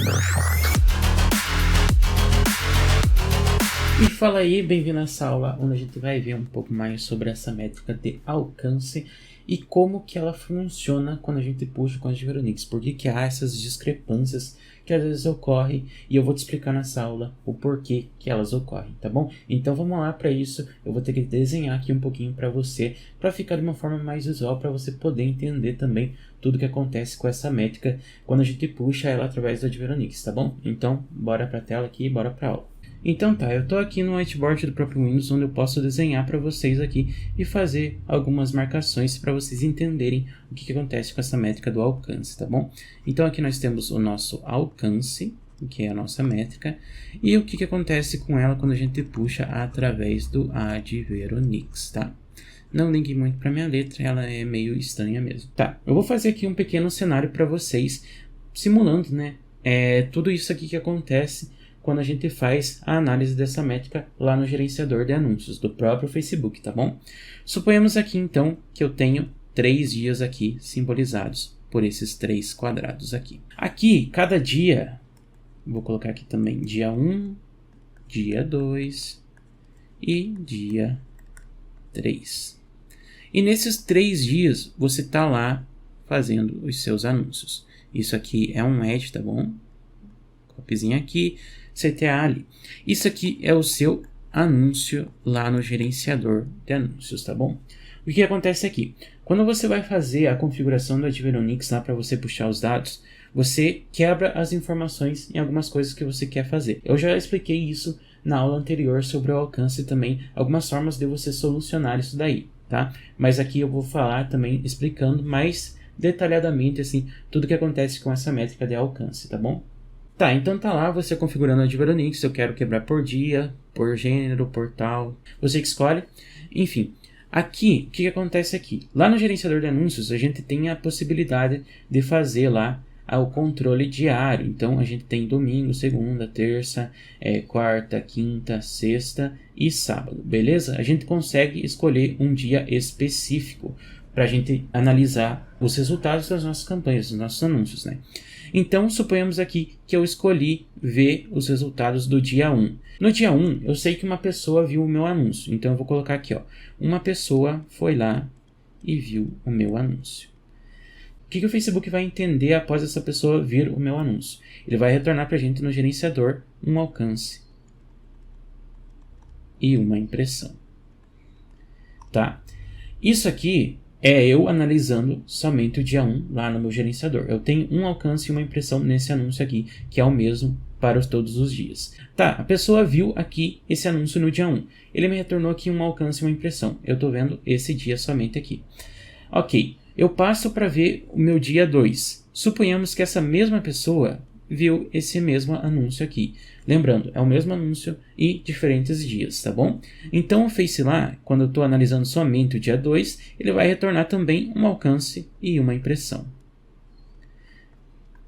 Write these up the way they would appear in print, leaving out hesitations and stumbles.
E fala aí, bem-vindo a essa aula onde a gente vai ver um pouco mais sobre essa métrica de alcance e como que ela funciona quando a gente puxa o código de Veronix. Por que há essas discrepâncias que às vezes ocorrem e eu vou te explicar nessa aula o porquê que elas ocorrem, tá bom? Então vamos lá para isso, eu vou ter que desenhar aqui um pouquinho para você, para ficar de uma forma mais visual, para você poder entender também tudo que acontece com essa métrica quando a gente puxa ela através do Veronix, tá bom? Então bora para a tela aqui, bora para a aula. Então tá, eu tô aqui no whiteboard do próprio Windows, onde eu posso desenhar para vocês aqui e fazer algumas marcações para vocês entenderem o que acontece com essa métrica do alcance, tá bom? Então aqui nós temos o nosso alcance, que é a nossa métrica, e o que acontece com ela quando a gente puxa através do Veronix, tá? Não ligue muito para minha letra, ela é meio estranha mesmo. Tá, eu vou fazer aqui um pequeno cenário para vocês, simulando, né, tudo isso aqui que acontece quando a gente faz a análise dessa métrica lá no gerenciador de anúncios do próprio Facebook, tá bom? Suponhamos aqui então que eu tenho 3 dias aqui simbolizados por esses 3 quadrados aqui. Aqui, cada dia, vou colocar aqui também dia 1, dia 2 e dia 3. E nesses 3 dias você tá lá fazendo os seus anúncios. Isso aqui é um ad, tá bom? Copyzinha aqui, CTA ali. Isso aqui é o seu anúncio lá no gerenciador de anúncios, tá bom? O que acontece aqui? Quando você vai fazer a configuração do Veronix lá para você puxar os dados, você quebra as informações em algumas coisas que você quer fazer. Eu já expliquei isso na aula anterior sobre o alcance e também algumas formas de você solucionar isso daí, tá? Mas aqui eu vou falar também explicando mais detalhadamente assim tudo que acontece com essa métrica de alcance, tá bom? Tá, então tá lá você configurando o Veronix, eu quero quebrar por dia, por gênero, por tal, você que escolhe. Enfim, aqui, o que acontece aqui? Lá no gerenciador de anúncios, a gente tem a possibilidade de fazer lá o controle diário. Então, a gente tem domingo, segunda, terça, quarta, quinta, sexta e sábado, beleza? A gente consegue escolher um dia específico para a gente analisar os resultados das nossas campanhas, dos nossos anúncios, né? Então, suponhamos aqui que eu escolhi ver os resultados do dia 1. No dia 1, eu sei que uma pessoa viu o meu anúncio. Então, eu vou colocar aqui, ó. Uma pessoa foi lá e viu o meu anúncio. O que o Facebook vai entender após essa pessoa ver o meu anúncio? Ele vai retornar para a gente no gerenciador um alcance e uma impressão. Tá? Isso aqui é eu analisando somente o dia 1 lá no meu gerenciador. Eu tenho um alcance e uma impressão nesse anúncio aqui, que é o mesmo para todos os dias. Tá, a pessoa viu aqui esse anúncio no dia 1. Ele me retornou aqui um alcance e uma impressão. Eu estou vendo esse dia somente aqui. Ok, eu passo para ver o meu dia 2. Suponhamos que essa mesma pessoa viu esse mesmo anúncio aqui. Lembrando, é o mesmo anúncio e diferentes dias, tá bom? Então o Face lá, quando eu estou analisando somente o dia 2, ele vai retornar também um alcance e uma impressão.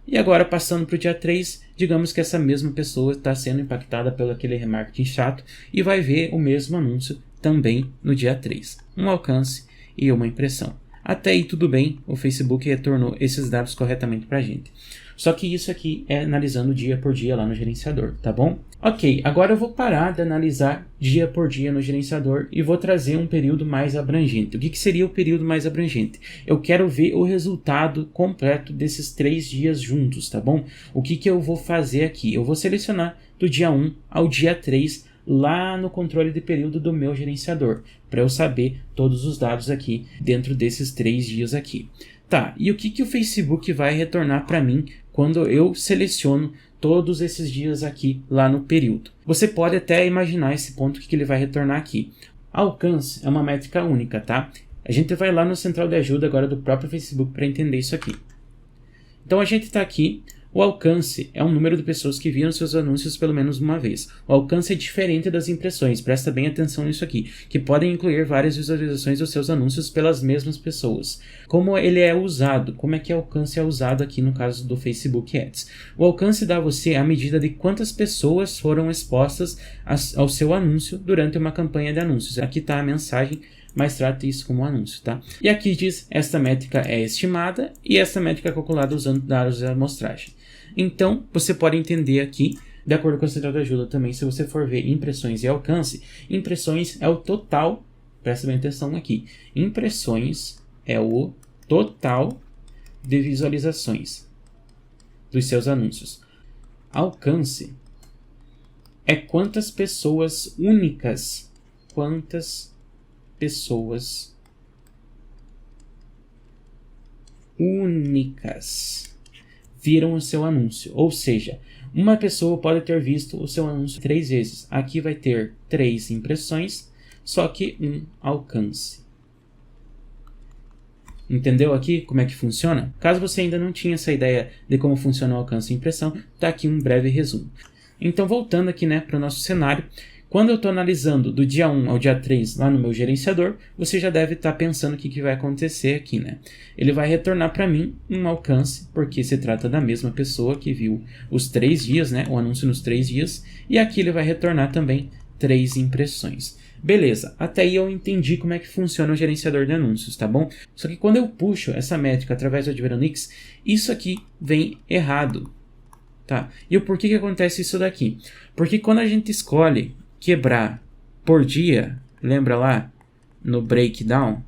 E agora, passando para o dia 3, digamos que essa mesma pessoa está sendo impactada pelo aquele remarketing chato e vai ver o mesmo anúncio também no dia 3. Um alcance e uma impressão. Até aí tudo bem, o Facebook retornou esses dados corretamente para a gente. Só que isso aqui é analisando dia por dia lá no gerenciador, tá bom? Ok, agora eu vou parar de analisar dia por dia no gerenciador e vou trazer um período mais abrangente. O que seria o período mais abrangente? Eu quero ver o resultado completo desses 3 dias juntos, tá bom? O que eu vou fazer aqui? Eu vou selecionar do dia 1 ao dia 3 lá no controle de período do meu gerenciador, para eu saber todos os dados aqui dentro desses 3 dias aqui. Tá, e o que o Facebook vai retornar para mim quando eu seleciono todos esses dias aqui lá no período? Você pode até imaginar esse ponto que ele vai retornar aqui. Alcance é uma métrica única, tá? A gente vai lá no central de ajuda agora do próprio Facebook para entender isso aqui. Então a gente está aqui. O alcance é um número de pessoas que viram seus anúncios pelo menos uma vez. O alcance é diferente das impressões, presta bem atenção nisso aqui, que podem incluir várias visualizações dos seus anúncios pelas mesmas pessoas. Como ele é usado, como é que o alcance é usado aqui no caso do Facebook Ads? O alcance dá a você a medida de quantas pessoas foram expostas ao seu anúncio durante uma campanha de anúncios. Aqui está a mensagem, mas trata isso como um anúncio, tá? E aqui diz, esta métrica é estimada e esta métrica é calculada usando dados de amostragem. Então, você pode entender aqui, de acordo com a central de ajuda também, se você for ver impressões e alcance, impressões é o total, presta bem atenção aqui, impressões é o total de visualizações dos seus anúncios. Alcance é quantas pessoas únicas, viram o seu anúncio. Ou seja, uma pessoa pode ter visto o seu anúncio 3 vezes. Aqui vai ter 3 impressões, só que 1 alcance. Entendeu aqui como é que funciona? Caso você ainda não tinha essa ideia de como funciona o alcance e impressão, tá aqui um breve resumo. Então, voltando aqui, né, para o nosso cenário, quando eu estou analisando do dia 1 ao dia 3 lá no meu gerenciador, você já deve estar pensando o que vai acontecer aqui, né? Ele vai retornar para mim um alcance, porque se trata da mesma pessoa que viu os 3 dias, né, o anúncio nos 3 dias, e aqui ele vai retornar também 3 impressões. Beleza, até aí eu entendi como é que funciona o gerenciador de anúncios, tá bom? Só que quando eu puxo essa métrica através do Adveronix, isso aqui vem errado, tá? E o porquê que acontece isso daqui? Porque quando a gente escolhe quebrar por dia, lembra lá no breakdown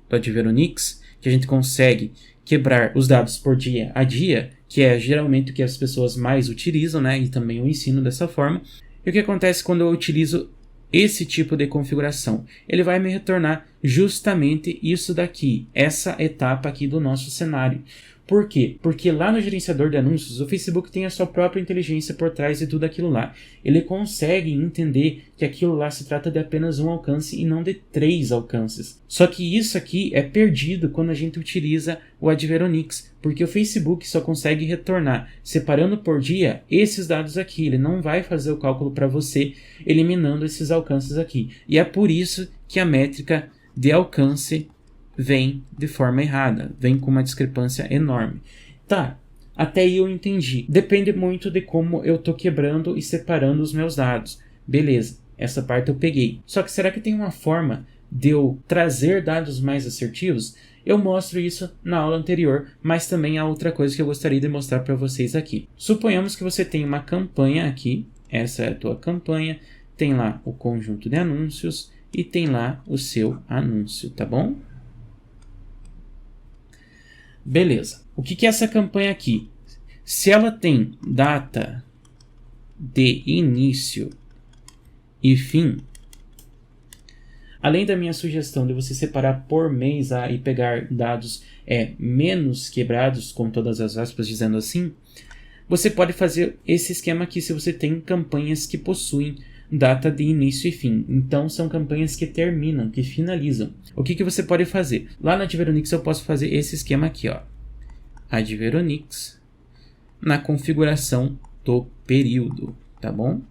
do Adveronix, que a gente consegue quebrar os dados por dia a dia, que é geralmente o que as pessoas mais utilizam, né? E também eu ensino dessa forma. E o que acontece quando eu utilizo esse tipo de configuração? Ele vai me retornar justamente isso daqui, essa etapa aqui do nosso cenário. Por quê? Porque lá no gerenciador de anúncios, o Facebook tem a sua própria inteligência por trás de tudo aquilo lá. Ele consegue entender que aquilo lá se trata de apenas um alcance e não de 3 alcances. Só que isso aqui é perdido quando a gente utiliza o Adveronix, porque o Facebook só consegue retornar, separando por dia, esses dados aqui. Ele não vai fazer o cálculo para você, eliminando esses alcances aqui. E é por isso que a métrica de alcance vem de forma errada, vem com uma discrepância enorme. Tá, até aí eu entendi. Depende muito de como eu tô quebrando e separando os meus dados. Beleza, essa parte eu peguei. Só que será que tem uma forma de eu trazer dados mais assertivos? Eu mostro isso na aula anterior, mas também há outra coisa que eu gostaria de mostrar para vocês aqui. Suponhamos que você tem uma campanha aqui, essa é a tua campanha, tem lá o conjunto de anúncios e tem lá o seu anúncio, tá bom? Beleza. O que é essa campanha aqui? Se ela tem data de início e fim, além da minha sugestão de você separar por mês e pegar dados menos quebrados, com todas as aspas dizendo assim, você pode fazer esse esquema aqui se você tem campanhas que possuem data de início e fim. Então são campanhas que terminam, que finalizam. O que você pode fazer? Lá no Adveronix eu posso fazer esse esquema aqui, ó. Adveronix na configuração do período, tá bom?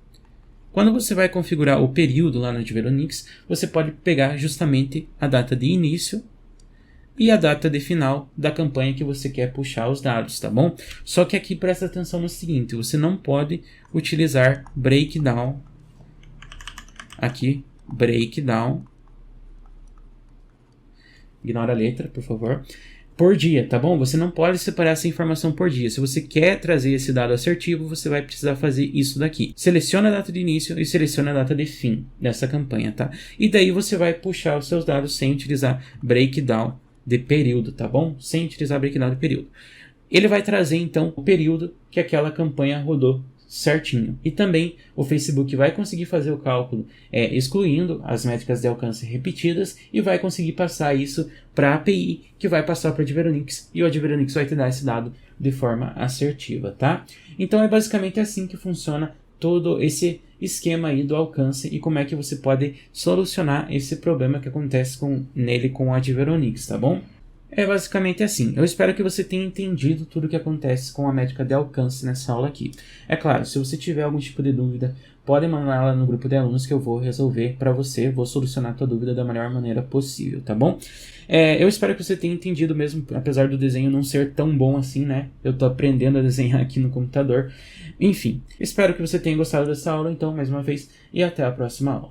Quando você vai configurar o período lá no Adveronix, você pode pegar justamente a data de início e a data de final da campanha que você quer puxar os dados, tá bom? Só que aqui presta atenção no seguinte, você não pode utilizar breakdown. Aqui, breakdown, ignora a letra, por favor, por dia, tá bom? Você não pode separar essa informação por dia. Se você quer trazer esse dado assertivo, você vai precisar fazer isso daqui. Seleciona a data de início e seleciona a data de fim dessa campanha, tá? E daí você vai puxar os seus dados sem utilizar breakdown de período, tá bom? Sem utilizar breakdown de período. Ele vai trazer, então, o período que aquela campanha rodou certinho. E também o Facebook vai conseguir fazer o cálculo excluindo as métricas de alcance repetidas e vai conseguir passar isso para a API, que vai passar para o Adveronix, e o Adveronix vai te dar esse dado de forma assertiva, tá? Então é basicamente assim que funciona todo esse esquema aí do alcance e como é que você pode solucionar esse problema que acontece nele com o Adveronix, tá bom? É basicamente assim. Eu espero que você tenha entendido tudo o que acontece com a métrica de alcance nessa aula aqui. É claro, se você tiver algum tipo de dúvida, pode mandar lá no grupo de alunos que eu vou resolver para você, vou solucionar a tua dúvida da melhor maneira possível, tá bom? Eu espero que você tenha entendido mesmo, apesar do desenho não ser tão bom assim, né? Eu tô aprendendo a desenhar aqui no computador. Enfim, espero que você tenha gostado dessa aula, então, mais uma vez, e até a próxima aula.